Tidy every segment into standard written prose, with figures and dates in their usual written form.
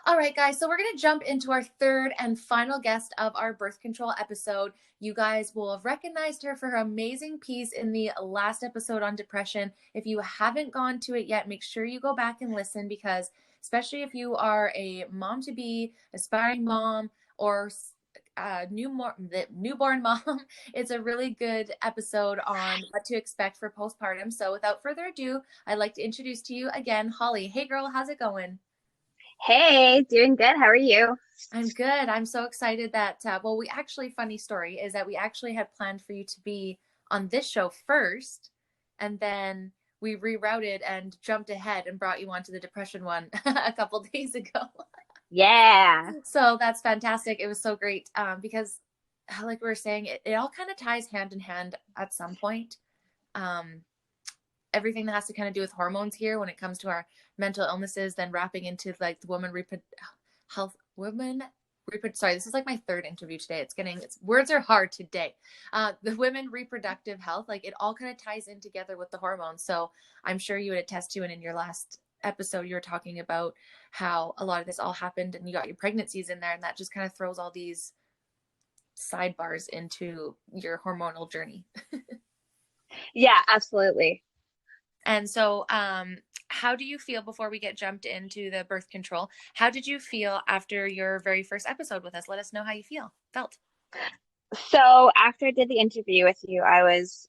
All right, guys. So we're going to jump into our third and final guest of our birth control episode. You guys will have recognized her for her amazing piece in the last episode on depression. If you haven't gone to it yet, make sure you go back and listen because, especially if you are a mom to be, aspiring mom, or newborn mom, it's a really good episode on what to expect for postpartum. So without further ado, I'd like to introduce to you again, Holly. Hey, girl, how's it going? Hey, doing good. How are you? I'm good. I'm so excited that, we actually, funny story is that we actually had planned for you to be on this show first, and then we rerouted and jumped ahead and brought you onto the depression one a couple days ago. Yeah. So that's fantastic. It was so great because, like we were saying, it all kind of ties hand in hand at some point. Um, Everything that has to kind of do with hormones here when it comes to our mental illnesses, then wrapping into like the health women sorry, this is like my third interview today. It's words are hard today. The women reproductive health, like it all kind of ties in together with the hormones. So I'm sure you would attest to, and in your last episode you were talking about how a lot of this all happened and you got your pregnancies in there, and that just kind of throws all these sidebars into your hormonal journey. Yeah, absolutely. And so, how do you feel before we get jumped into the birth control? How did you feel after your very first episode with us? Let us know how you felt. So after I did the interview with you, I was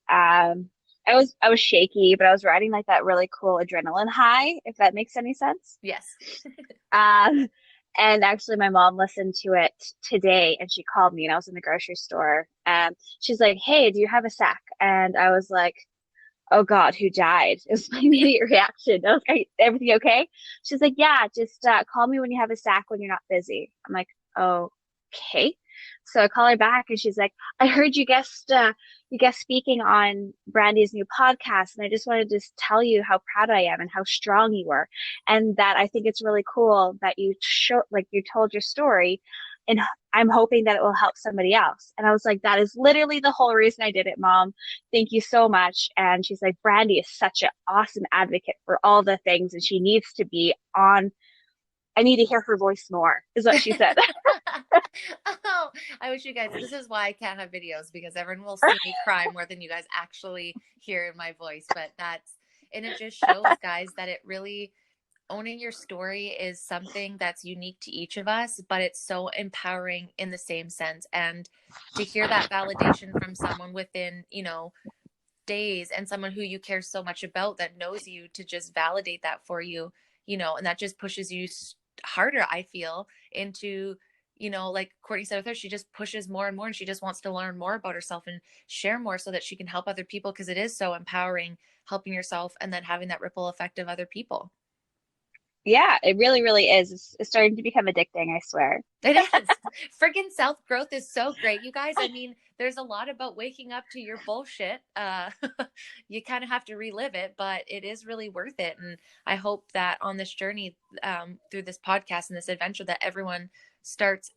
shaky, but I was riding like that really cool adrenaline high, if that makes any sense. Yes. Um, and actually my mom listened to it today and she called me and I was in the grocery store and she's like, "Hey, do you have a sack?" And I was like, "Oh God, who died?" It was my immediate reaction. I was like, "Everything okay?" She's like, "Yeah, just call me when you have a sack when you're not busy." I'm like, "Oh, okay." So I call her back and she's like, "I heard you guest speaking on Brandy's new podcast, and I just wanted to just tell you how proud I am and how strong you were, and that I think it's really cool that you told your story, and I'm hoping that it will help somebody else." And I was like, "That is literally the whole reason I did it, Mom. Thank you so much." And she's like, "Brandy is such an awesome advocate for all the things, and she needs to be on. I need to hear her voice more," is what she said. Oh, I wish you guys, this is why I can't have videos because everyone will see me cry more than you guys actually hear in my voice. And it just shows, guys, that it really, owning your story is something that's unique to each of us, but it's so empowering in the same sense. And to hear that validation from someone within, days, and someone who you care so much about that knows you to just validate that for you, and that just pushes you harder, I feel, into, like Courtney said with her, she just pushes more and more and she just wants to learn more about herself and share more so that she can help other people, because it is so empowering helping yourself and then having that ripple effect of other people. Yeah, it really, really is. It's starting to become addicting, I swear. It is. Friggin' self growth is so great, you guys. I mean, there's a lot about waking up to your bullshit. You kind of have to relive it, but it is really worth it. And I hope that on this journey, through this podcast and this adventure, that everyone starts,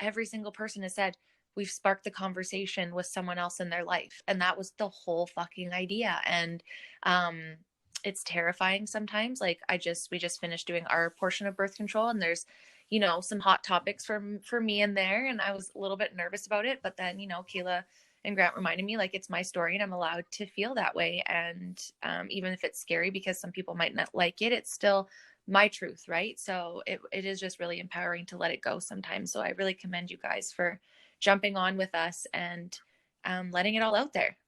every single person has said, we've sparked the conversation with someone else in their life. And that was the whole fucking idea. And, it's terrifying sometimes. Like we just finished doing our portion of birth control, and there's, some hot topics for me in there, and I was a little bit nervous about it, but then, Kayla and Grant reminded me, like, it's my story and I'm allowed to feel that way. And even if it's scary because some people might not like it, it's still my truth, right? So it is just really empowering to let it go sometimes. So I really commend you guys for jumping on with us and letting it all out there.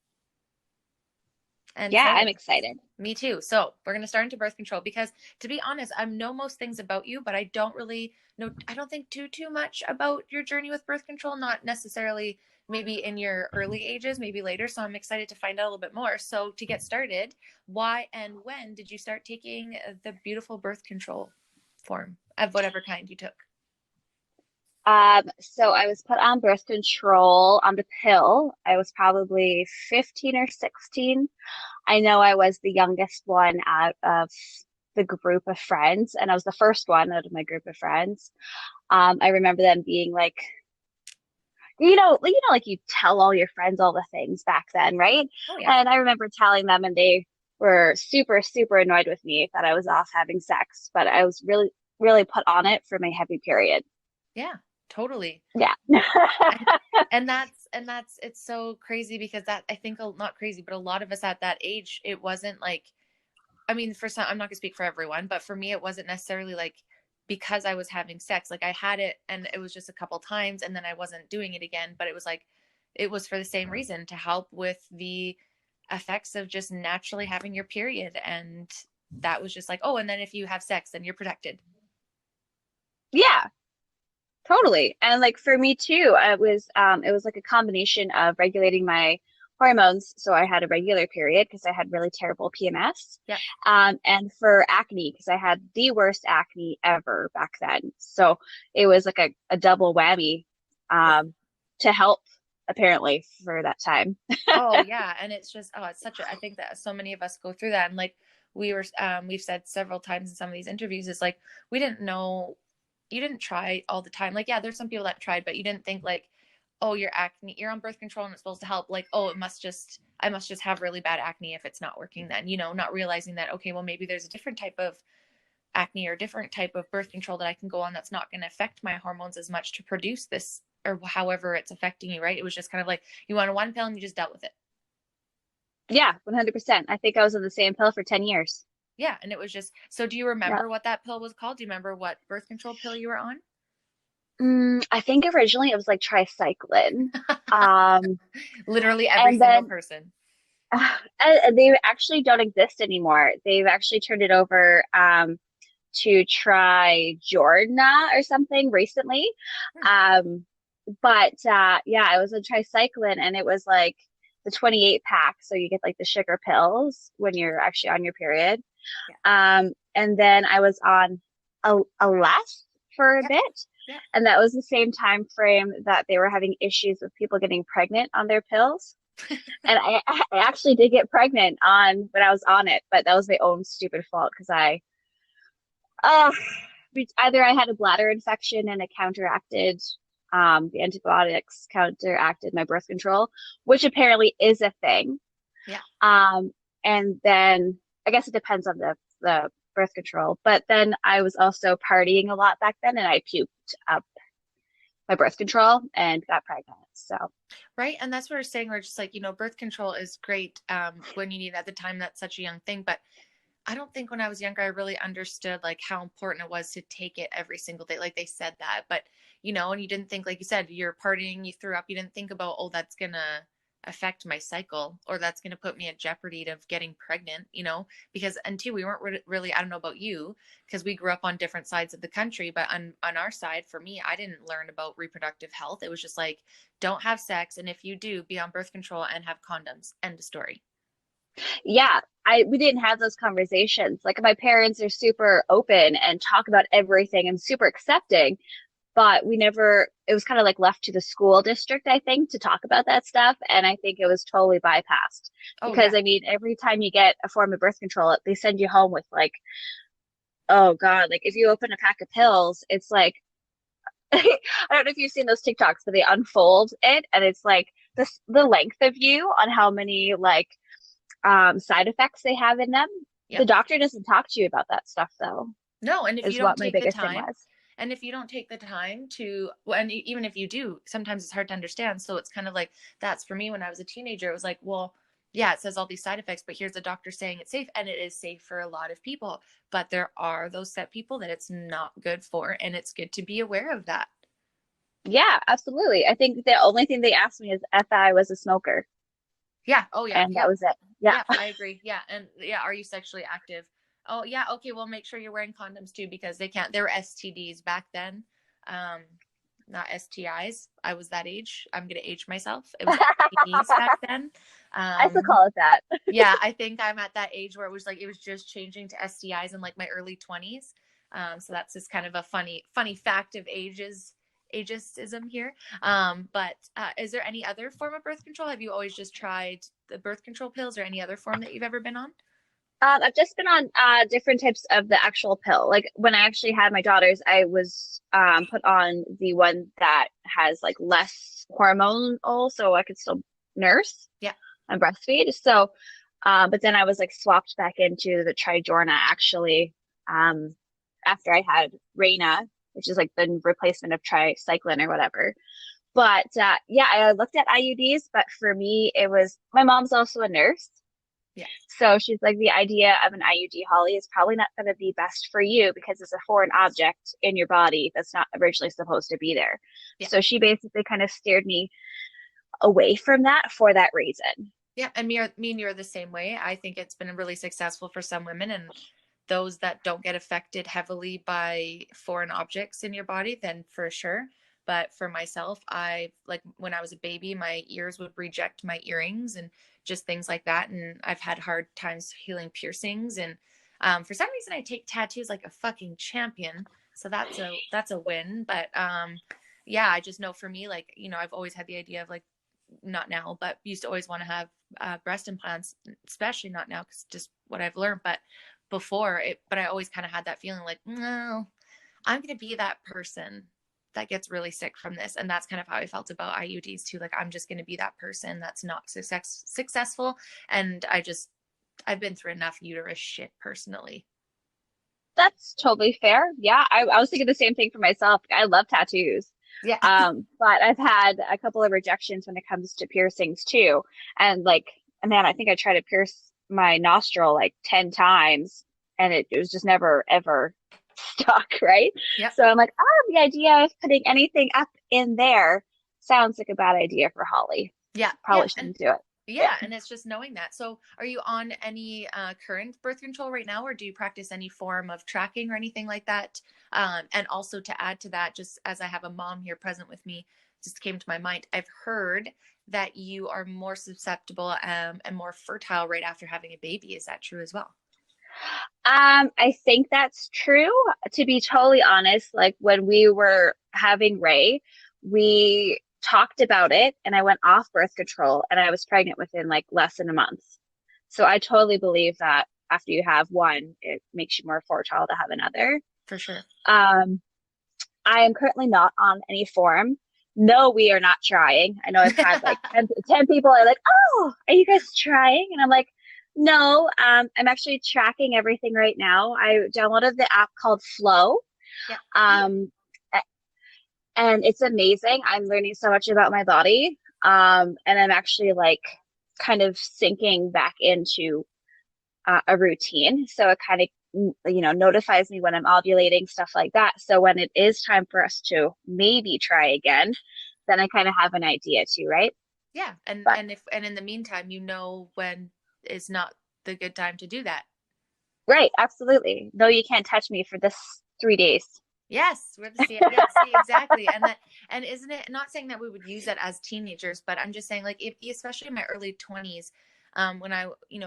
And Yeah, so I'm excited. me too. So we're going to start into birth control because, to be honest, I know most things about you, but I don't really know. I don't think too much about your journey with birth control. Not necessarily maybe in your early ages, maybe later. So I'm excited to find out a little bit more. So to get started, why and when did you start taking the beautiful birth control form of whatever kind you took? So I was put on birth control on the pill. I was probably 15 or 16. I know I was the youngest one out of the group of friends, and I was the first one out of my group of friends. I remember them being like, like you tell all your friends all the things back then, right? Oh yeah. And I remember telling them, and they were super, super annoyed with me that I was off having sex, but I was really really put on it for my heavy period. Yeah, totally. Yeah. And and that's it's so crazy because that I think not crazy, but a lot of us at that age, it wasn't like, I mean, for some, I'm not gonna speak for everyone, but for me, it wasn't necessarily like because I was having sex. Like I had it and it was just a couple times and then I wasn't doing it again. But it was like, it was for the same reason, to help with the effects of just naturally having your period. And that was just like, oh, and then if you have sex, then you're protected. Yeah, totally. And like for me too, it was like a combination of regulating my hormones. So I had a regular period because I had really terrible PMS. Yeah. And for acne, because I had the worst acne ever back then. So it was like a double whammy Yeah. to help apparently for that time. Oh yeah. And it's just, oh, it's such a, I think that so many of us go through that. And like we've said several times in some of these interviews, is like, we didn't know, you didn't try all the time. Like, yeah, there's some people that tried, but you didn't think like, oh, you're acne, you're on birth control and it's supposed to help. Like, oh, I must just have really bad acne if it's not working then, not realizing that, okay, well, maybe there's a different type of acne or different type of birth control that I can go on that's not going to affect my hormones as much to produce this, or however it's affecting you, right? It was just kind of like you wanted one pill and you just dealt with it. Yeah, 100%. I think I was on the same pill for 10 years. Yeah. And it was just, so do you Yeah. remember what that pill was called? Do you remember what birth control pill you were on? I think originally it was like tricycline. Um, Literally every and single then person. and they actually don't exist anymore. They've actually turned it over to try Jorna or something recently. Hmm. Um, but yeah, it was a tricycline and it was like the 28 pack. So you get like the sugar pills when you're actually on your period. Yeah. And then I was on a less for a Yeah. bit. Yeah. And that was the same time frame that they were having issues with people getting pregnant on their pills. And I actually did get pregnant on when I was on it, but that was my own stupid fault because uh, either I had a bladder infection and it counteracted, the antibiotics counteracted my birth control, which apparently is a thing. Yeah. Um, and then I guess it depends on the birth control. But then I was also partying a lot back then, and I puked up my birth control and got pregnant. So Right. And that's what we're saying. We're just like, birth control is great when you need it. At the time. That's such a young thing. But I don't think when I was younger, I really understood like how important it was to take it every single day. Like they said that, but and you didn't think, like you said, you're partying, you threw up, you didn't think about, oh, that's going to affect my cycle, or that's going to put me at jeopardy of getting pregnant, because, and two, we weren't really, I don't know about you, because we grew up on different sides of the country, but on our side, for me, I didn't learn about reproductive health. It was just like, don't have sex. And if you do, be on birth control and have condoms. End of story. yeah, we didn't have those conversations. Like my parents are super open and talk about everything and super accepting, but we never, it was kind of like left to the school district, I think, to talk about that stuff. And I think it was totally bypassed Oh, because yeah. I mean, every time you get a form of birth control, they send you home with like, oh God, like if you open a pack of pills, it's like, I don't know if you've seen those TikToks, but they unfold it and it's like the length of you on how many like side effects they have in them. The Yep. doctor doesn't talk to you about that stuff though, No, and if you is don't what my take the biggest thing time, was. and if you don't take the time to, well, and even if you do, sometimes it's hard to understand. So it's kind of like, that's for me when I was a teenager. It was like, well, yeah, it says all these side effects, but here's a doctor saying it's safe, and it is safe for a lot of people. But there are those set people that it's not good for, and it's good to be aware of that. Yeah, absolutely. I think the only thing they asked me is if I was a smoker, Yeah. Oh, yeah. and that Yep. was it. Yeah. Yeah, I agree. Yeah. And yeah, are you sexually active? Oh, yeah. Okay. Well, make sure you're wearing condoms too, because they can't, there were STDs back then. Um, Not STIs. I was that age. I'm going to age myself. It was STDs back then. I still call it that. Yeah, I think I'm at that age where it was like, it was just changing to STIs in like my early 20s. So that's just kind of a funny fact of ageism here. But is there any other form of birth control? Have you always just tried the birth control pills, or any other form that you've ever been on? I've just been on different types of the actual pill. Like when I actually had my daughters, I was put on the one that has like less hormonal, so I could still nurse Yeah. and breastfeed. So, but then I was like swapped back into the Trijorna actually. Um, after I had Reina, which is like the replacement of tricycline or whatever. But yeah, I looked at IUDs, but for me, it was my mom's also a nurse. Yeah. So she's like, the idea of an IUD, Holly, is probably not going to be best for you because it's a foreign object in your body that's not originally supposed to be there. Yeah. So she basically kind of steered me away from that for that reason. Yeah. And me and you're the same way. I think it's been really successful for some women, and those that don't get affected heavily by foreign objects in your body, then for sure. But for myself, I like when I was a baby, my ears would reject my earrings and just things like that. And I've had hard times healing piercings. And for some reason, I take tattoos like a fucking champion. So that's a win. But yeah, I just know for me, like, I've always had the idea of like, not now, but used to always want to have breast implants, especially not now because just what I've learned. But but I always kind of had that feeling like, no, I'm going to be that person that gets really sick from this. And that's kind of how I felt about IUDs too. Like, I'm just going to be that person that's not successful. And I've been through enough uterus shit personally. That's totally fair. Yeah, I was thinking the same thing for myself. I love tattoos. Yeah. But I've had a couple of rejections when it comes to piercings too. And like, man, I think I tried to pierce my nostril like 10 times and it was just never ever stuck, right? Yep. So I'm like, the idea of putting anything up in there sounds like a bad idea for Holly. Yeah. Yeah. Probably shouldn't do it. Yeah, and it's just knowing that. So, are you on any current birth control right now, or do you practice any form of tracking or anything like that? And also to add to that, just as I have a mom here present with me, just came to my mind. I've heard that you are more susceptible and more fertile right after having a baby. Is that true as well? I think that's true. To be totally honest, like when we were having Ray, we talked about it and I went off birth control and I was pregnant within like less than a month. So I totally believe that after you have one, it makes you more fertile to have another. For sure. Um, I am currently not on any form. No, we are not trying. I know I've had like 10 people are like, oh, are you guys trying? And I'm like, no, I'm actually tracking everything right now. I downloaded the app called Flow. Yeah. Um, and it's amazing. I'm learning so much about my body. And I'm actually like kind of sinking back into a routine. So it kind of, notifies me when I'm ovulating, stuff like that. So when it is time for us to maybe try again, then I kind of have an idea too, right? Yeah, But and in the meantime, when is not the good time to do that. right, absolutely. No, you can't touch me for this 3 days. Yes, we're the same. Yeah, see, exactly. And isn't it, not saying that we would use that as teenagers, but I'm just saying, like, if, especially in my early 20s, when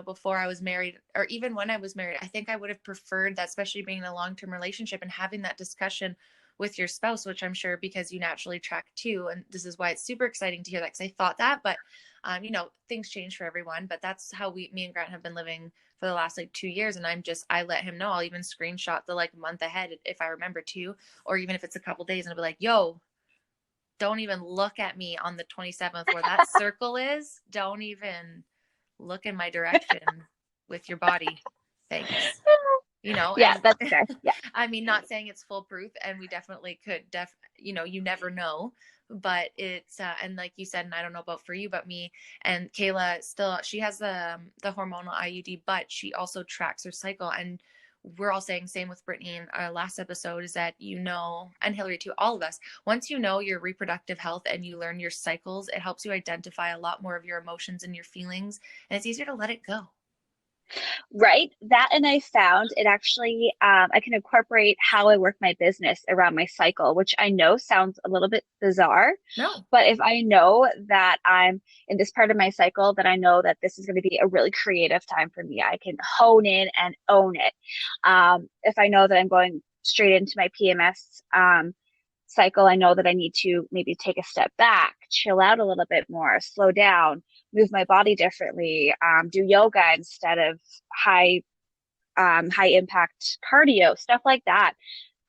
before I was married, or even when I was married, I think I would have preferred that, especially being in a long-term relationship and having that discussion with your spouse, which I'm sure because you naturally track too. And this is why it's super exciting to hear that, because I thought that, but things change for everyone. But that's how me and Grant have been living for the last like 2 years. And I let him know. I'll even screenshot the like month ahead if I remember to, or even if it's a couple days, and I'll be like, yo, don't even look at me on the 27th where that circle is. Don't even look in my direction with your body. Thanks. Yeah, And that's fair. Yeah. I mean, not saying it's foolproof, and we definitely could you never know, but it's and like you said, and I don't know about for you, but me and Kayla, still, she has the hormonal IUD, but she also tracks her cycle. And we're all saying same with Brittany in our last episode, is that, and Hillary too, all of us, once you know your reproductive health and you learn your cycles, it helps you identify a lot more of your emotions and your feelings, and it's easier to let it go. Right. That, and I found it actually, I can incorporate how I work my business around my cycle, which I know sounds a little bit bizarre, No. but if I know that I'm in this part of my cycle, that I know that this is going to be a really creative time for me, I can hone in and own it. If I know that I'm going straight into my PMS, cycle, I know that I need to maybe take a step back, chill out a little bit more, slow down, move my body differently, do yoga instead of high impact cardio, stuff like that.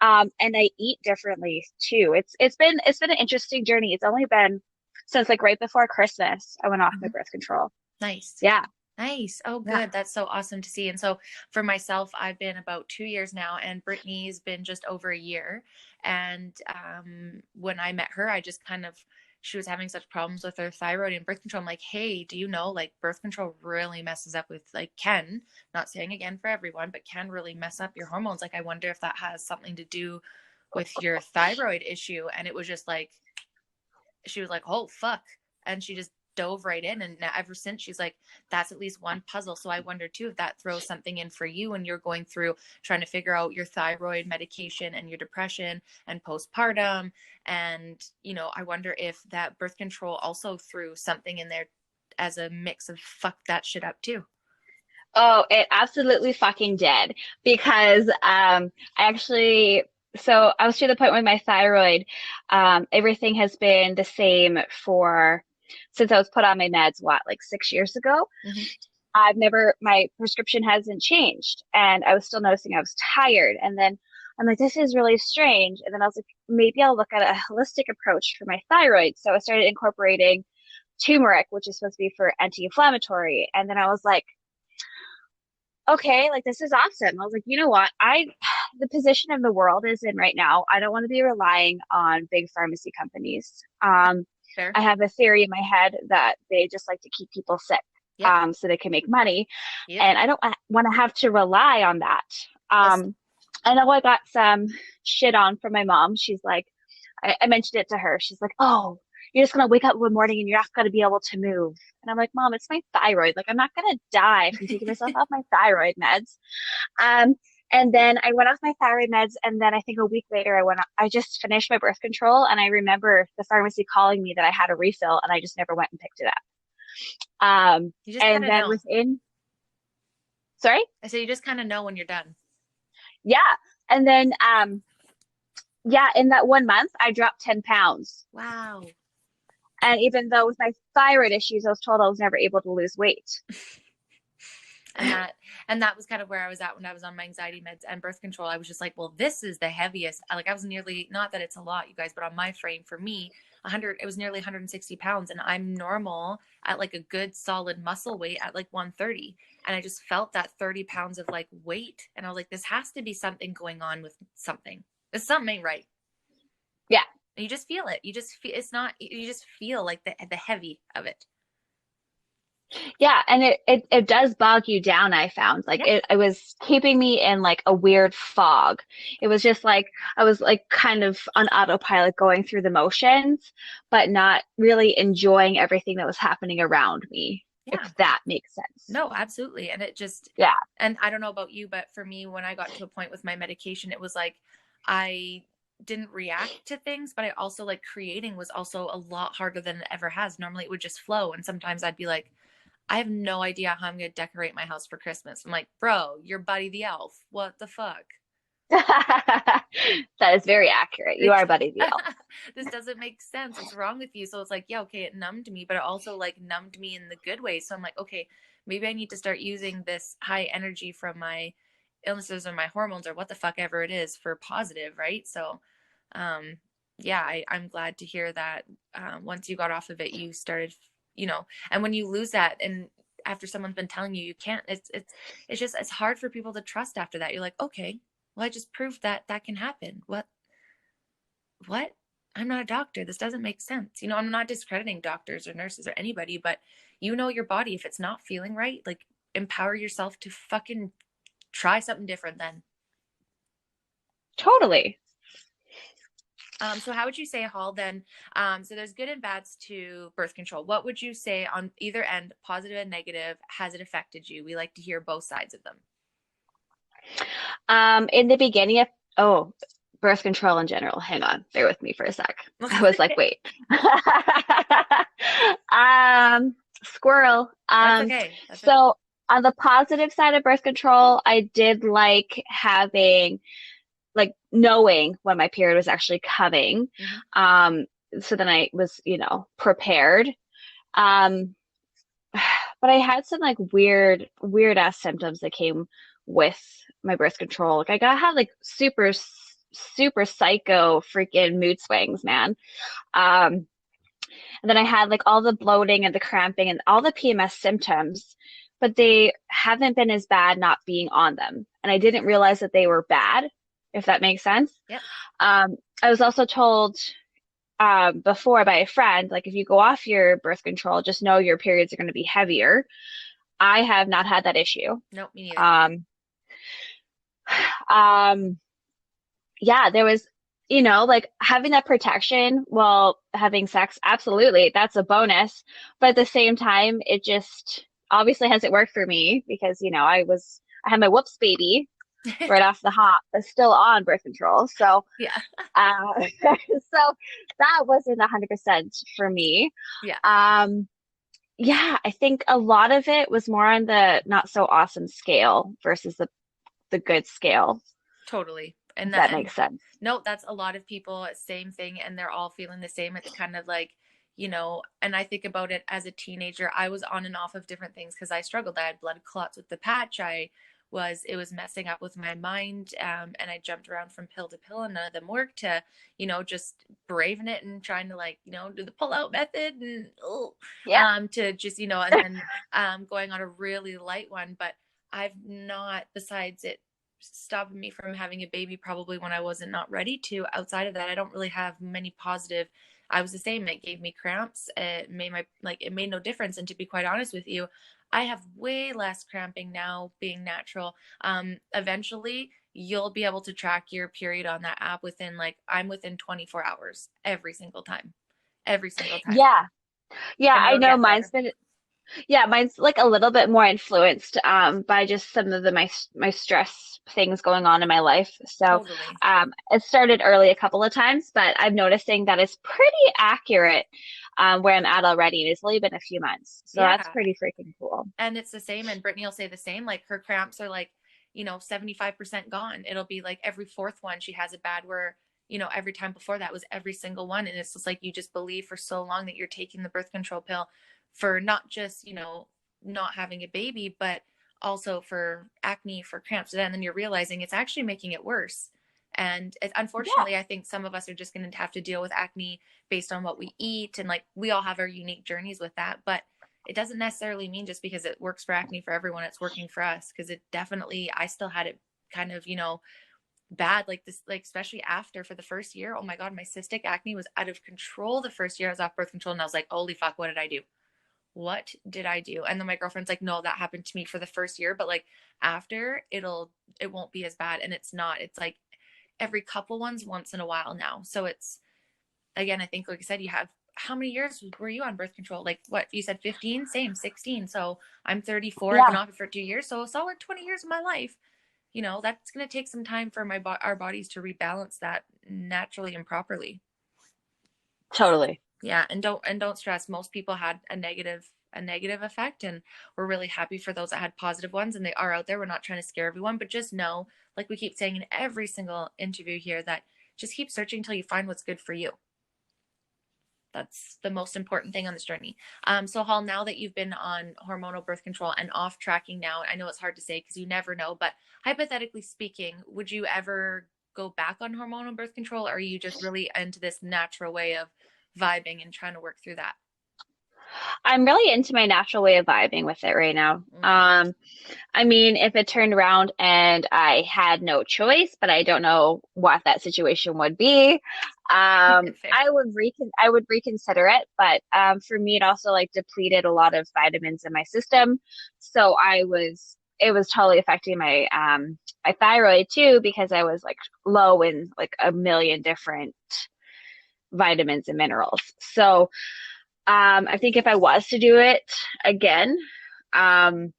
And I eat differently too. It's been an interesting journey. It's only been since like right before Christmas I went off my Mhm. birth control. Nice. Yeah. Nice. Oh, Yeah. good. That's so awesome to see. And so for myself, I've been about 2 years now, and Brittany's been just over a year. And when I met her, I just kind of, she was having such problems with her thyroid and birth control. I'm like, hey, do you know, like, birth control really messes up with, like, can, not saying again for everyone, but can really mess up your hormones. Like, I wonder if that has something to do with your thyroid issue. And it was just like, she was like, oh, fuck. And she just dove right in. And ever since, she's like, that's at least one puzzle. So I wonder too if that throws something in for you when you're going through trying to figure out your thyroid medication and your depression and postpartum. And, you know, I wonder if that birth control also threw something in there as a mix of fuck that shit up too. Oh, it absolutely fucking did because I actually so I was to the point with my thyroid. Everything has been the same for since I was put on my meds, what, like 6 years ago? Mm-hmm. My prescription hasn't changed, and I was still noticing I was tired. And then I'm like, this is really strange. And then I was like, maybe I'll look at a holistic approach for my thyroid. So I started incorporating turmeric, which is supposed to be for anti-inflammatory. And then I was like, okay, like this is awesome. I was like, you know what? The position of the world is in right now, I don't want to be relying on big pharmacy companies. Fair. I have a theory in my head that they just like to keep people sick, Yep. so they can make money. Yep. And I don't want to have to rely on that. Yes. I know I got some shit on from my mom. She's like, I mentioned it to her. She's like, oh, you're just gonna wake up one morning and you're not gonna be able to move. And I'm like, Mom, it's my thyroid. Like, I'm not gonna die from taking myself off my thyroid meds. Um, and then I went off my thyroid meds, and then I think a week later I just finished my birth control, and I remember the pharmacy calling me that I had a refill, and I just never went and picked it up. You just kind And of then know. sorry? I say you just kind of know when you're done. Yeah. And then, yeah, in that 1 month, I dropped 10 pounds. Wow. And even though with my thyroid issues, I was told I was never able to lose weight. and that and that was kind of where I was at when I was on my anxiety meds and birth control. I was just like, well, this is the heaviest. Like, I was nearly, not that it's a lot, you guys, but on my frame, for me, 100, it was nearly 160 pounds, and I'm normal at like a good solid muscle weight at like 130. And I just felt that 30 pounds of like weight, and I was like, this has to be something going on with something. There's something ain't right. Yeah. And you just feel it. You just feel, it's not, you just feel like the heavy of it. Yeah, and it does bog you down, I found. Like Yeah. it was keeping me in like a weird fog. It was just like I was like kind of on autopilot going through the motions, but not really enjoying everything that was happening around me, if Yeah. that makes sense. No, absolutely. And it just, Yeah. and I don't know about you, but for me, when I got to a point with my medication, it was like I didn't react to things, but I also, like, creating was also a lot harder than it ever has. Normally it would just flow. And sometimes I'd be like, I have no idea how I'm going to decorate my house for Christmas. I'm like, bro, you're Buddy the Elf. What the fuck? That is very accurate. You are Buddy the Elf. This doesn't make sense. What's wrong with you? So it's like, yeah, okay, it numbed me, but it also like numbed me in the good way. So I'm like, okay, maybe I need to start using this high energy from my illnesses or my hormones or what the fuck ever it is for positive, right? So, um, yeah, I'm glad to hear that. Once you got off of it, you started, and when you lose that, and after someone's been telling you you can't, it's just, it's hard for people to trust after that. You're like, okay, well, I just proved that that can happen. What? I'm not a doctor. This doesn't make sense. I'm not discrediting doctors or nurses or anybody, but your body. If it's not feeling right, like, empower yourself to fucking try something different then. Totally. So how would you say, Hall, then, so there's good and bads to birth control. What would you say on either end, positive and negative, has it affected you? We like to hear both sides of them. In the beginning of, oh, birth control in general. Hang on, bear with me for a sec. I was like, wait. Squirrel. That's okay. So on the positive side of birth control, I did like having, like, knowing when my period was actually coming. Mm-hmm. So then I was, prepared. Um, but I had some like weird ass symptoms that came with my birth control. Like had like super psycho freaking mood swings, man. And then I had like all the bloating and the cramping and all the PMS symptoms but they haven't been as bad not being on them. And I didn't realize that they were bad, if that makes sense. Yep. I was also told before by a friend, like if you go off your birth control, just know your periods are going to be heavier. I have not had that issue. Nope, me neither. Um, um, yeah, there was, like having that protection while having sex, absolutely, that's a bonus. But at the same time, it just obviously hasn't worked for me because, I had my whoops baby right off the hop, but still on birth control. So, Yeah. so that wasn't 100% for me. Yeah, Um, yeah, I think a lot of it was more on the not so awesome scale versus the good scale, totally. if And that, that and makes sense. no, that's a lot of people, same thing, and they're all feeling the same. It's kind of like, and I think about it as a teenager, I was on and off of different things because I struggled. I had blood clots with the patch. It was messing up with my mind. And I jumped around from pill to pill and none of them worked to, just braving it and trying to like, do the pull out method and, Yeah. to just, and then, going on a really light one. But I've not, besides it stopping me from having a baby probably when I wasn't not ready to. Outside of that, I don't really have many positive. I was the same. It gave me cramps. It made it made no difference. And to be quite honest with you, I have way less cramping now being natural. Eventually you'll be able to track your period on that app within I'm within 24 hours every single time. Every single time. Yeah. Yeah, And I it'll know get mine's better. been yeah, mine's like a little bit more influenced by just some of my stress things going on in my life. So Totally. it started early a couple of times, but I'm noticing that it's pretty accurate where I'm at already. And it's only been a few months. So that's Yeah. pretty freaking cool. And it's the same, and Brittany will say the same, like her cramps are 75% gone. It'll be like every fourth one she has it bad, where every time before that was every single one. And it's just like you just believe for so long that you're taking the birth control pill for not just not having a baby, but also for acne, for cramps, and then you're realizing it's actually making it worse. And Yeah, unfortunately, I think some of us are just going to have to deal with acne based on what we eat, and like we all have our unique journeys with that. But it doesn't necessarily mean just because it works for acne for everyone, it's working for us. Because it definitely, I still had it kind of, bad, like this, like especially after, for the first year. Oh my God, my cystic acne was out of control the first year I was off birth control. And I was like, holy fuck, what did I do? What did I do? And then my girlfriend's like, no, that happened to me for the first year. But like after, it won't be as bad. And it's not, it's like every couple ones once in a while now. So it's, again, I think, like I said, you have, how many years were you on birth control? Like what you said, 15, same 16. So I'm 34. I've been yeah, off it for 2 years. So a solid 20 years of my life, that's going to take some time for our bodies to rebalance that naturally and properly. totally. Yeah. And don't stress. Most people had a negative effect, and we're really happy for those that had positive ones, and they are out there. We're not trying to scare everyone, but just know, like we keep saying in every single interview here, that just keep searching until you find what's good for you. That's the most important thing on this journey. So Hall, now that you've been on hormonal birth control and off tracking now, I know it's hard to say because you never know, but hypothetically speaking, would you ever go back on hormonal birth control, or are you just really into this natural way of vibing and trying to work through that? I'm really into my natural way of vibing with it right now. Mm. I mean, if it turned around and I had no choice, but I don't know what that situation would be, Fair. I would reconsider it. But for me, it also like depleted a lot of vitamins in my system, so it was totally affecting my thyroid too because I was like low in like a million different vitamins and minerals. So I think if I was to do it again, um,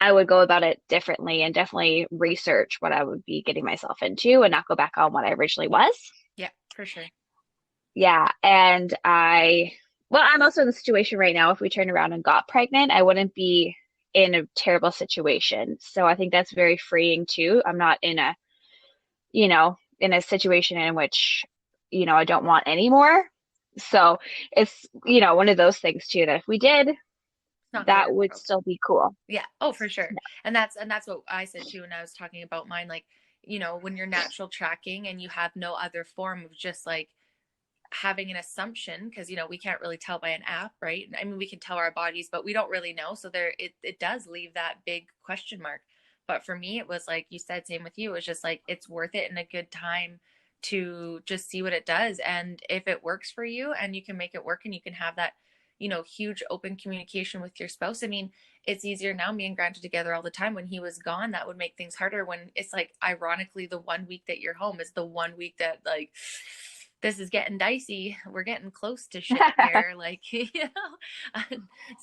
I would go about it differently and definitely research what I would be getting myself into and not go back on what I originally was. Yeah, for sure. Yeah. Well, I'm also in the situation right now. If we turned around and got pregnant, I wouldn't be in a terrible situation. So I think that's very freeing too. I'm not in a situation in which, I don't want any more. So it's, one of those things too, that if we did, It's not the end that of the would world. still be cool. Yeah. Oh, for sure. And that's what I said too when I was talking about mine. Like, when you're natural tracking and you have no other form of just like having an assumption, because we can't really tell by an app, right? I mean, we can tell our bodies, but we don't really know. So it does leave that big question mark. But for me, it was like you said, same with you. It was just like, it's worth it, and a good time to just see what it does. And if it works for you and you can make it work, and you can have that, huge open communication with your spouse. I mean, it's easier now. Me and Grant are together all the time. When he was gone, that would make things harder. When it's like, ironically, the 1 week that you're home is the 1 week that, like, this is getting dicey. We're getting close to shit here. Like,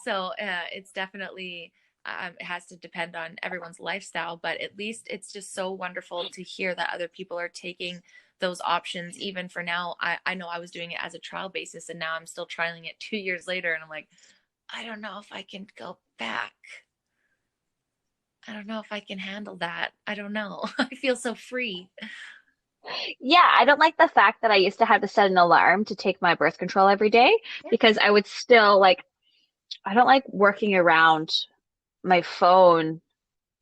so it's definitely, it has to depend on everyone's lifestyle, but at least it's just so wonderful to hear that other people are taking those options. Even for now, I know I was doing it as a trial basis, and now I'm still trialing it 2 years later. And I'm like, I don't know if I can go back. I don't know if I can handle that. I don't know. I feel so free. Yeah, I don't like the fact that I used to have to set an alarm to take my birth control every day Yeah. because I would still like, I don't like working around my phone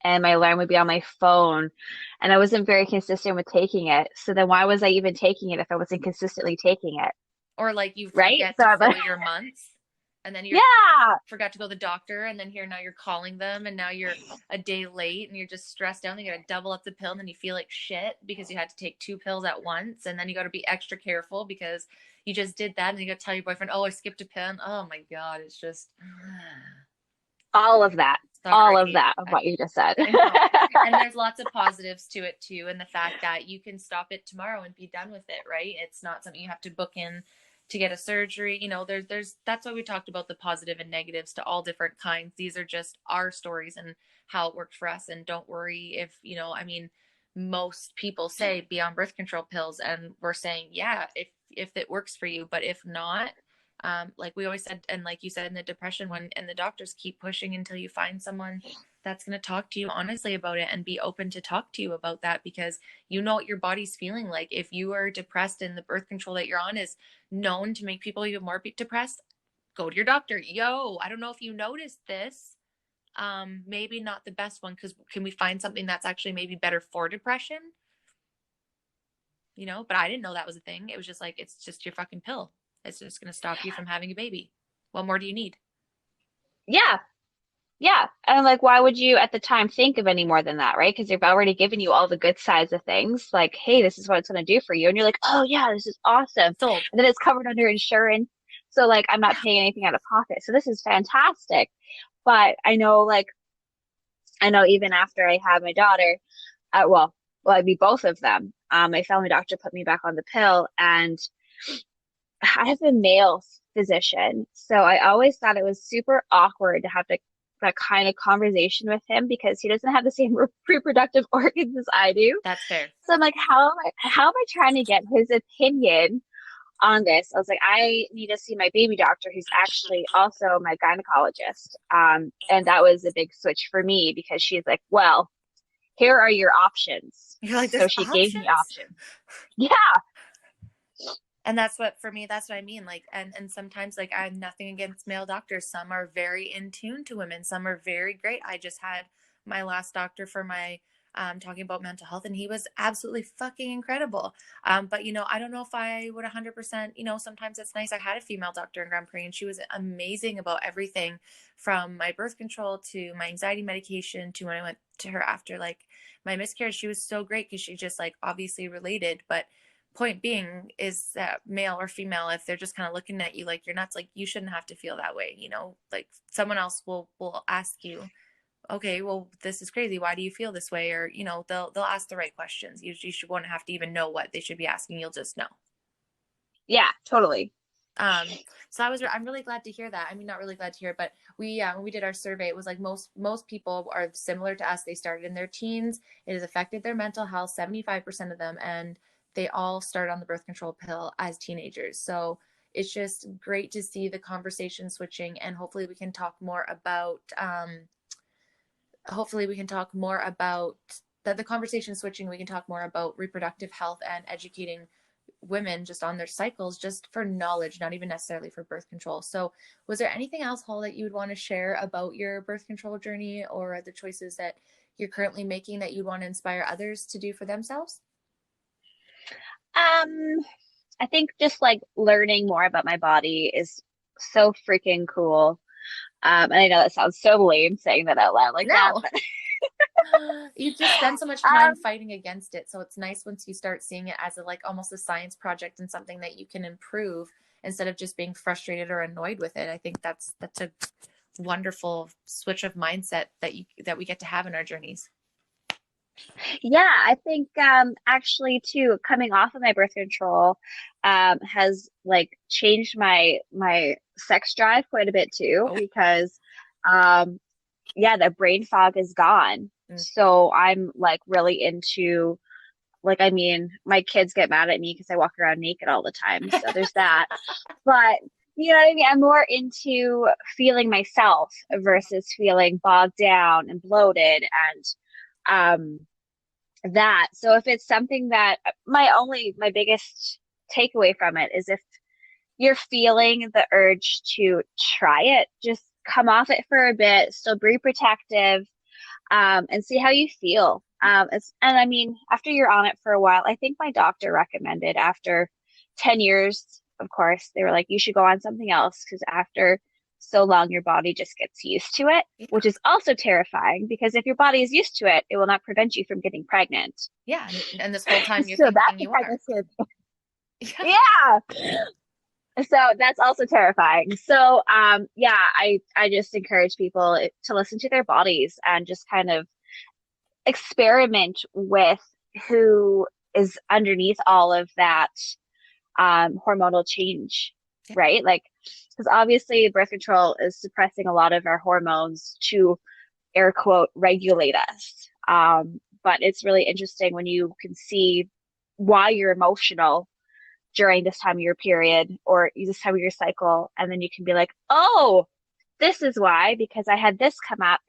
and my alarm would be on my phone and I wasn't very consistent with taking it. So then why was I even taking it if I wasn't consistently taking it? Or like you Right? forget So to I'm fill like, your months, and then you're yeah, forgot to go to the doctor, and then here now you're calling them, and now you're a day late, and you're just stressed out, and you gotta double up the pill, and then you feel like shit because you had to take 2 pills at once, and then you gotta be extra careful because you just did that, and you gotta tell your boyfriend, oh, I skipped a pill. And, oh my god, it's just all of that, all of sorry. that of what you just said. I know. And there's lots of positives to it too, and the fact that you can stop it tomorrow and be done with it, right? It's not something you have to book in to get a surgery. There's that's why we talked about the positive and negatives to all different kinds. These are just our stories and how it worked for us. And don't worry if, I mean, most people say be on birth control pills, and we're saying, yeah, if it works for you, but if not, like we always said, and like you said, in the depression one, and the doctors keep pushing until you find someone that's going to talk to you honestly about it and be open to talk to you about that, because you know what your body's feeling like. If you are depressed and the birth control that you're on is known to make people even more depressed, go to your doctor. Yo, I don't know if you noticed this. Maybe not the best one, because can we find something that's actually maybe better for depression? But I didn't know that was a thing. It was just like, it's just your fucking pill. It's just going to stop you from having a baby. What more do you need? Yeah, yeah. And like, why would you at the time think of any more than that, right? Because they've already given you all the good sides of things. Like, hey, this is what it's going to do for you. And you're like, oh, yeah, this is awesome. Sold. And then it's covered under insurance. So, like, I'm not paying anything out of pocket. So, this is fantastic. But I know even after I had my daughter, I mean, both of them, my family doctor put me back on the pill. And I have a male physician. So, I always thought it was super awkward to have that kind of conversation with him because he doesn't have the same reproductive organs as I do. That's fair. So I'm like, how am I trying to get his opinion on this? I was like, I need to see my baby doctor, who's actually also my gynecologist. And that was a big switch for me because she's like, well, here are your options. You're like, So there's she gave me options. options. Yeah, And that's what, for me, that's what I mean. Like, and sometimes, like, I have nothing against male doctors. Some are very in tune to women. Some are very great. I just had my last doctor for my talking about mental health, and he was absolutely fucking incredible. But I don't know if I would 100%. Sometimes it's nice. I had a female doctor in Grand Prix, and she was amazing about everything from my birth control to my anxiety medication to when I went to her after like my miscarriage. She was so great because she just like obviously related, but point being is that male or female, if they're just kind of looking at you like you're nuts, like you shouldn't have to feel that way. Like someone else will ask you, okay, well, this is crazy, why do you feel this way? Or they'll ask the right questions. You should won't have to even know what they should be asking, you'll just know. yeah, totally. um so I'm really glad to hear that. I mean, not really glad to hear, but we when we did our survey, it was like most people are similar to us. They started in their teens. It has affected their mental health, 75% of them, and they all start on the birth control pill as teenagers. So it's just great to see the conversation switching, and hopefully we can talk more about that, the conversation switching. We can talk more about reproductive health and educating women just on their cycles, just for knowledge, not even necessarily for birth control. So was there anything else, Hall, that you would want to share about your birth control journey or the choices that you're currently making that you'd want to inspire others to do for themselves? Um, I think just like learning more about my body is so freaking cool. And I know that sounds so lame saying that out loud like that, No. but You just spend so much time um, fighting against it. So it's nice once you start seeing it as a like almost a science project and something that you can improve instead of just being frustrated or annoyed with it. I think that's a wonderful switch of mindset that we get to have in our journeys. yeah, I think actually too, coming off of my birth control has like changed my sex drive quite a bit too Oh, because um yeah, the brain fog is gone. mm. So I'm like really into like I mean, my kids get mad at me because I walk around naked all the time. So there's that. But you know what I mean? I'm more into feeling myself versus feeling bogged down and bloated and that. So if it's something that my biggest takeaway from it is if you're feeling the urge to try it, just come off it for a bit, still be protective, and see how you feel. And I mean, after you're on it for a while, I think my doctor recommended after 10 years, of course, they were like, you should go on something else because after so long, your body just gets used to it, Yeah. which is also terrifying because if your body is used to it, it will not prevent you from getting pregnant. Yeah. And this whole time you're So that's thinking a you are. pregnancy. Yeah. Yeah. So that's also terrifying. So yeah, I just encourage people to listen to their bodies and just kind of experiment with who is underneath all of that hormonal change, Yeah. right? Like, because obviously birth control is suppressing a lot of our hormones to air quote regulate us. But it's really interesting when you can see why you're emotional during this time of your period or this time of your cycle, and then you can be like, oh, this is why, because I had this come up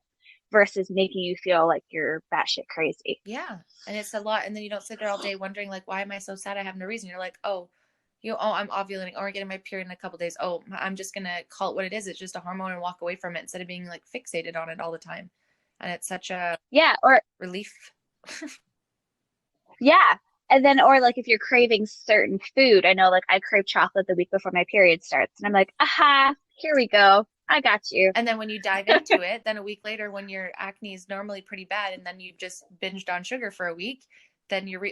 versus making you feel like you're batshit crazy. Yeah. And it's a lot. And then you don't sit there all day wondering, like, why am I so sad? I have no reason. You're like, oh, I'm ovulating or getting my period in a couple days. Oh, I'm just going to call it what it is. It's just a hormone and walk away from it instead of being like fixated on it all the time. And it's such a Yeah, or relief. yeah. And then, or like if you're craving certain food, I know like I crave chocolate the week before my period starts, and I'm like, aha, here we go. I got you. And then when you dive into it, then a week later, when your acne is normally pretty bad, and then you've just binged on sugar for a week, then your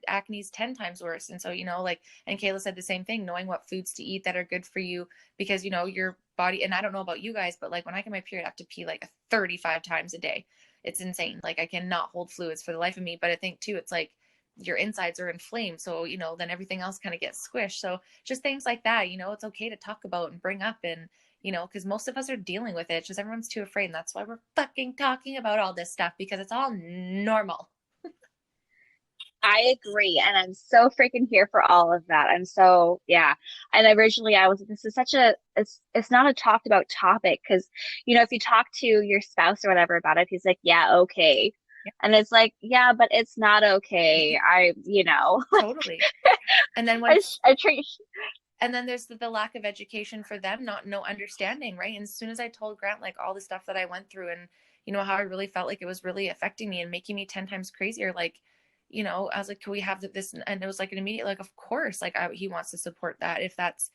acne is 10 times worse. And so like, and Kayla said the same thing, knowing what foods to eat that are good for you, because your body. And I don't know about you guys, but like when I get my period, I have to pee like 35 times a day. It's insane. Like I cannot hold fluids for the life of me. But I think too, it's like your insides are inflamed, so then everything else kind of gets squished. So just things like that, it's okay to talk about and bring up, and because most of us are dealing with it. It's just everyone's too afraid. And that's why we're fucking talking about all this stuff, because it's all normal. I agree, and I'm so freaking here for all of that. I'm so yeah. And originally I was this is such a it's not a talked about topic because if you talk to your spouse or whatever about it, he's like, yeah, okay. Yeah, And it's like, yeah, but it's not okay. totally. And then when I treat and then there's the lack of education for them, not no understanding, right? And as soon as I told Grant like all the stuff that I went through, and how I really felt like it was really affecting me and making me 10 times crazier, like I was like, can we have this? And it was like an immediate, like, of course, like he wants to support that. If that's,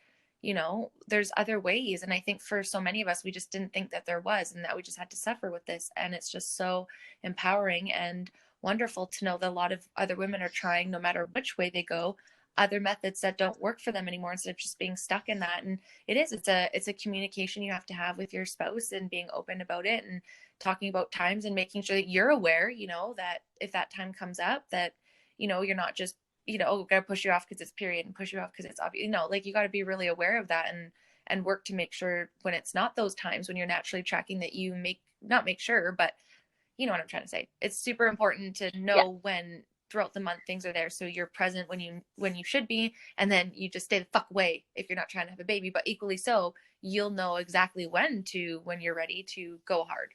there's other ways. And I think for so many of us, we just didn't think that there was, and that we just had to suffer with this. And it's just so empowering and wonderful to know that a lot of other women are trying, no matter which way they go, other methods that don't work for them anymore, instead of just being stuck in that. And it's a communication you have to have with your spouse, and being open about it, and talking about times, and making sure that you're aware, that if that time comes up, that you're not just oh, gotta push you off because it's period, and push you off because it's obvious. Like you got to be really aware of that, and work to make sure when it's not those times when you're naturally tracking, that you not make sure, but you know what I'm trying to say. It's super important to yeah, know when throughout the month things are there, so you're present when you should be, and then you just stay the fuck away if you're not trying to have a baby. But equally so, you'll know exactly when you're ready to go hard.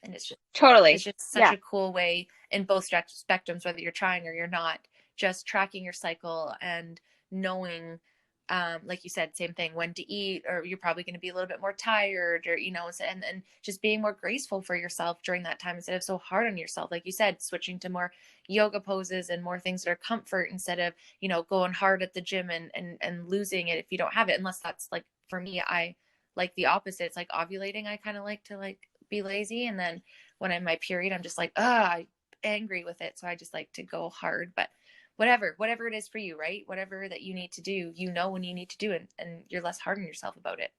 And it's totally. just such Yeah. a cool way in both spectrums, whether you're trying or you're not, just tracking your cycle and knowing like you said, same thing, when to eat, or you're probably going to be a little bit more tired, or, and just being more graceful for yourself during that time instead of so hard on yourself. Like you said, switching to more yoga poses and more things that are comfort instead of, going hard at the gym and losing it if you don't have it, unless that's like, for me, I like the opposite. It's like ovulating. I kind of like to like be lazy. And then when I'm my period, I'm just like, I'm angry with it. So I just like to go hard, but whatever it is for you, right? Whatever that you need to do, when you need to do it, and you're less hard on yourself about it.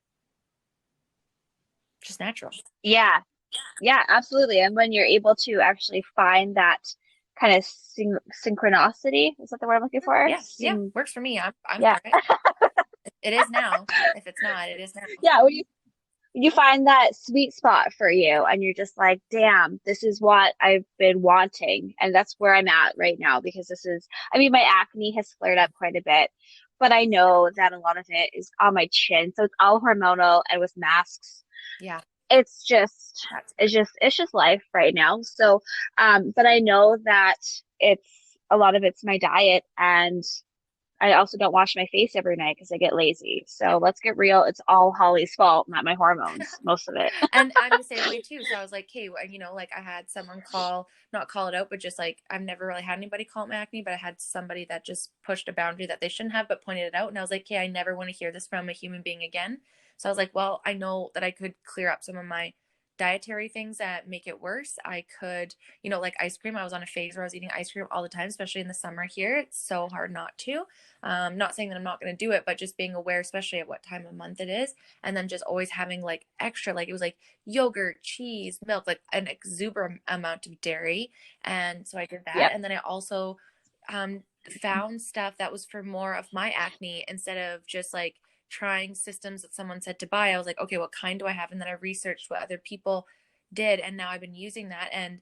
Just natural. Yeah. Yeah, absolutely. And when you're able to actually find that kind of synchronicity, is that the word I'm looking for? Yeah, yeah, works for me. I'm Yeah. for it. It is now. If it's not, it is now. Yeah, when you find that sweet spot for you and you're just like, damn, this is what I've been wanting. And that's where I'm at right now because I mean, my acne has flared up quite a bit, but I know that a lot of it is on my chin. So it's all hormonal and with masks. Yeah. It's just, it's just life right now. So, but I know that a lot of it's my diet and I also don't wash my face every night because I get lazy. So let's get real. It's all Hollie's fault, not my hormones, most of it. And I'm the same way too. So I was like, hey, like I had someone not call it out, but just like, I've never really had anybody call it my acne, but I had somebody that just pushed a boundary that they shouldn't have, but pointed it out. And I was like, hey, I never want to hear this from a human being again. So I was like, well, I know that I could clear up some of my dietary things that make it worse. I could, like ice cream. I was on a phase where I was eating ice cream all the time, especially in the summer here. It's so hard not to. Not saying that I'm not going to do it, but just being aware, especially at what time of month it is. And then just always having like extra, like it was like yogurt, cheese, milk, like an exuberant amount of dairy. And so I did that. Yep. And then I also found stuff that was for more of my acne instead of just like trying systems that someone said to buy. I was like, okay, what kind do I have? And then I researched what other people did. And now I've been using that. And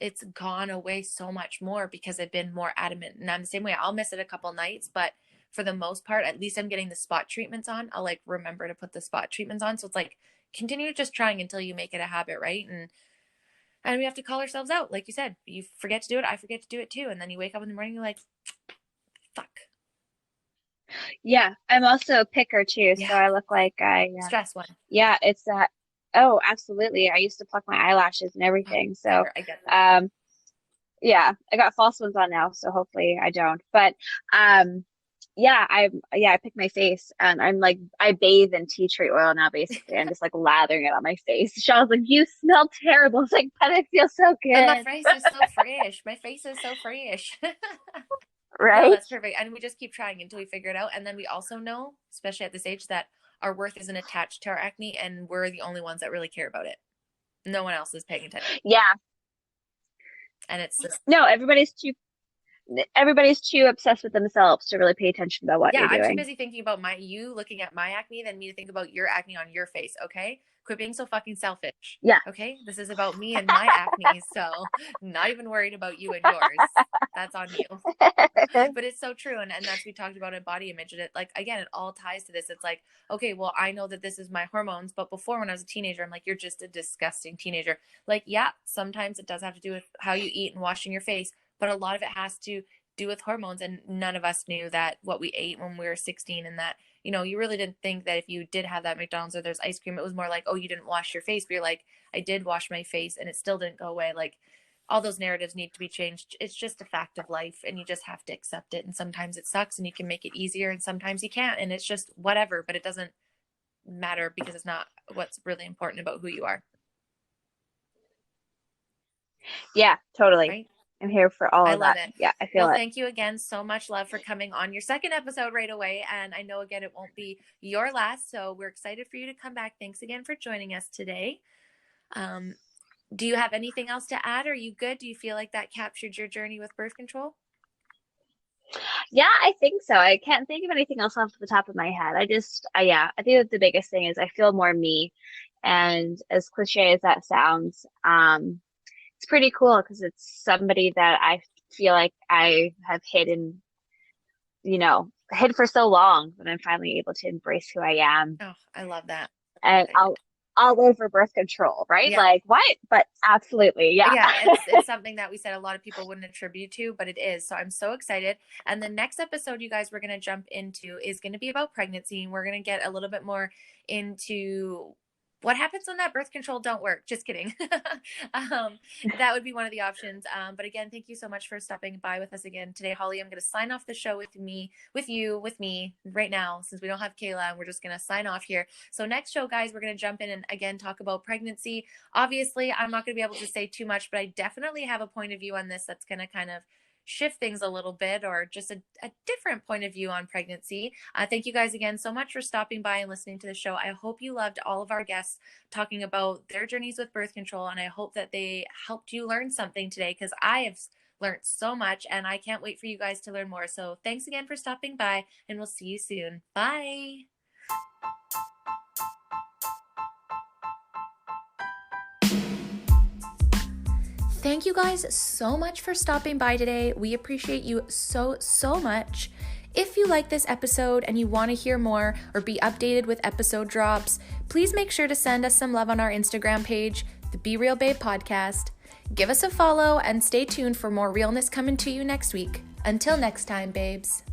it's gone away so much more because I've been more adamant. And I'm the same way. I'll miss it a couple nights, but for the most part, at least I'm getting the spot treatments on. I'll like remember to put the spot treatments on. So it's like continue just trying until you make it a habit, right? And we have to call ourselves out, like you said. You forget to do it, I forget to do it too, and then you wake up in the morning, you're like, fuck. Yeah, I'm also a picker too, so Yeah, I look like stress one. yeah, it's that. Oh, absolutely. I used to pluck my eyelashes and Oh, everything. So, never, I get that. yeah, I got false ones on now, so hopefully I don't. But, I pick my face and I'm like, I bathe in tea tree oil now, basically. I'm just like lathering it on my face. Sean's like, you smell terrible. It's like, but it feels so But my good. face is so fresh. My face is so fresh. No, Right? that's perfect. And we just keep trying until we figure it out. And then we also know, especially at this age, that our worth isn't attached to our acne and we're the only ones that really care about it. No one else is paying attention. Yeah. And it's just, No, everybody's too obsessed with themselves to really pay attention about what yeah, you're I'm too doing. busy thinking about you looking at my acne than me to think about your acne on your face. Okay. Quit being so fucking selfish. Yeah. Okay. This is about me and my acne. So not even worried about you and yours. That's on you. But it's so true. And that's, we talked about in body image, and it, like, again, it all ties to this. It's like, okay, well, I know that this is my hormones, but before, when I was a teenager, I'm like, you're just a disgusting teenager. Like, yeah, sometimes it does have to do with how you eat and washing your face, but a lot of it has to do with hormones. And none of us knew that what we ate when we were 16, and that, you really didn't think that if you did have that McDonald's or there's ice cream, it was more like, oh, you didn't wash your face. But you're like, I did wash my face and it still didn't go away. Like, all those narratives need to be changed. It's just a fact of life and you just have to accept it. And sometimes it sucks and you can make it easier and sometimes you can't. And it's just whatever, but it doesn't matter because it's not what's really important about who you are. Yeah, totally. Right? I'm here for all I of love that. it. Yeah, I feel Well, it. thank you again so much, love, for coming on your second episode right away. And I know, again, it won't be your last. So we're excited for you to come back. Thanks again for joining us today. Do you have anything else to add? Are you good? Do you feel like that captured your journey with birth control? Yeah, I think so. I can't think of anything else off the top of my head. Yeah, I think that the biggest thing is I feel more me. And as cliche as that sounds, it's pretty cool because it's somebody that I feel like I have hid for so long that I'm finally able to embrace who I am. Oh, I love that. And Excited. all over birth control, right? Yeah. Like, what? But absolutely, yeah. Yeah, it's something that we said a lot of people wouldn't attribute to, but it is. So I'm so excited. And the next episode you guys we're going to jump into is going to be about pregnancy, and we're going to get a little bit more into what happens when that birth control don't work. Just kidding. um, that would be one of the options. But again, thank you so much for stopping by with us again today, Hollie. I'm going to sign off the show with me, with me right now, since we don't have Kayla, and we're just going to sign off here. So next show, guys, we're going to jump in and again talk about pregnancy. Obviously, I'm not going to be able to say too much, but I definitely have a point of view on this that's going to kind of shift things a little bit, or just a different point of view on pregnancy. Thank you guys again so much for stopping by and listening to the show. I hope you loved all of our guests talking about their journeys with birth control, and I hope that they helped you learn something today, because I have learned so much, and I can't wait for you guys to learn more. So thanks again for stopping by, and we'll see you soon. Bye. Thank you guys so much for stopping by today. We appreciate you so much. If you like this episode and you want to hear more or be updated with episode drops, please make sure to send us some love on our Instagram page, the Be Real Babe Podcast. Give us a follow and stay tuned for more realness coming to you next week. Until next time, babes.